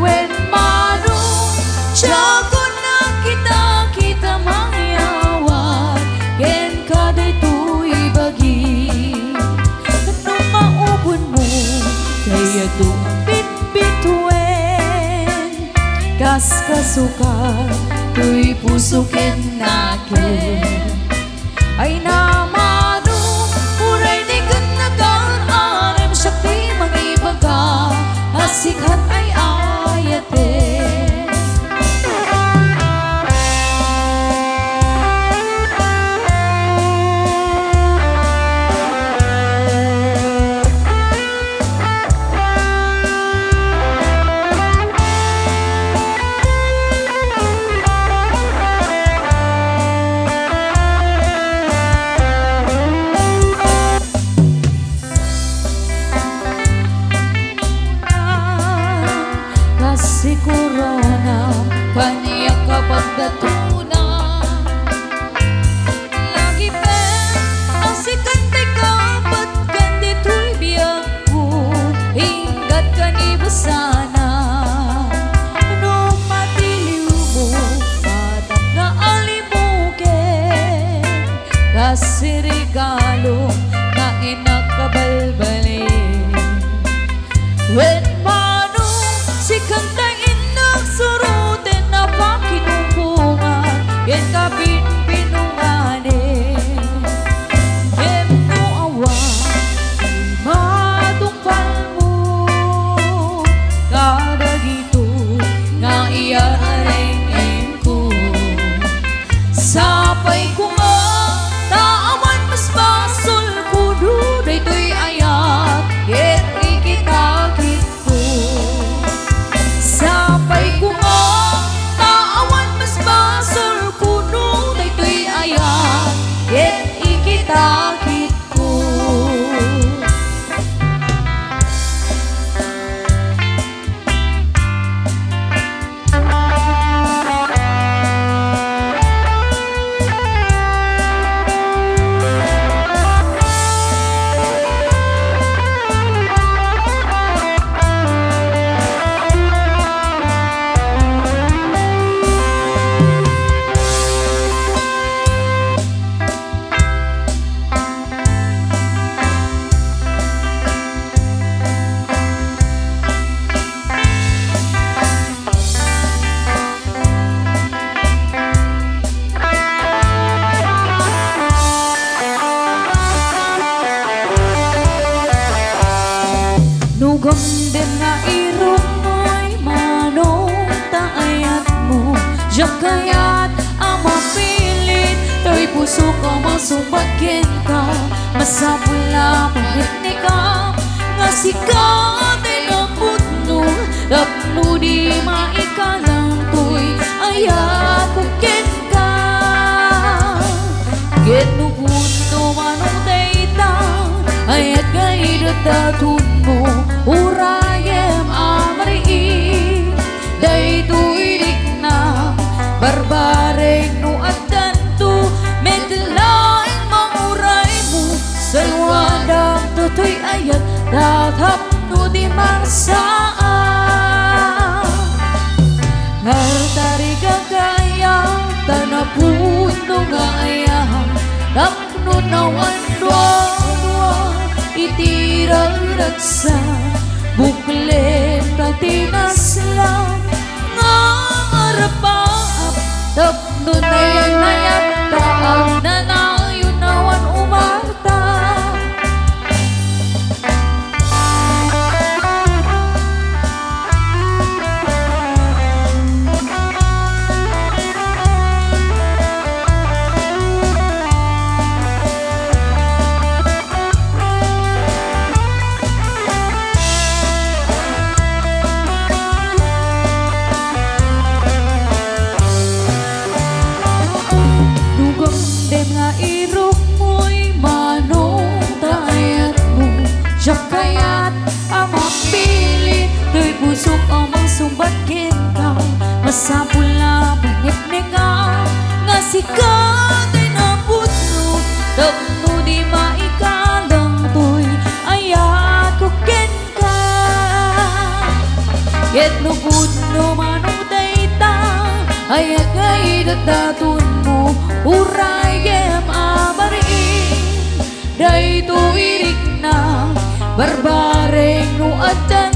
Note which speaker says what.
Speaker 1: when mano Tiyago na kita mayawat ken kaday tuy bagi Ano maubon mo kaya dumpit bituin Kas kasukan tuy puso ken nakin Ay namano uray di ganagan anem syakti magibaga Asikat ay ayate Siguro na kanya kapag datunan Lagi pa ang sikat ay kapat Kandito'y biyag ko Hinggat kanibusana Ano matiliw mo At ang naalimukin Kasi regalo na inakabalbalin When Sikang tangin nagsurutin na pakinubungan Yan kapin pinunganin Em no awa Matungpal mo Kada gito nga iareng ko Sapay ko nga Taaman mas basol ko Duday to'y ayat Yen ikitakit Sapay ko nga, taawan mas basol kuno Daytoy ayan, yen ikitakit ko Nugam din nga irong mo'y manong taayat mo Diyak kaya't ang mapilit To'y puso ka masumbakin ka Masapula pahit ka Nga sikat ay naputno Tapno di maikalang to'y ayat kukin ka Genubuno manong daytang Ayat gaidat tatun mo Urayem amri Daytoy dik na Barbareng no at tanto Medlaing manguray mo Salwadang to'y ayat Tatap no di marsaan Hartari kagaya Tanapuno nga ayam Tapno nawan Itiral raksa Buklen patinas lang Nga arapap Tapno na yan na yan Taag na na yun nawan umarta Sa pula panit-nika nga sikat ay naputno tapno di maikalang to'y ayat ko ken ka Yet no good no manong dayta Ayag ay dadatun mo Uray kem amarin Day to irik na Barbareng no atan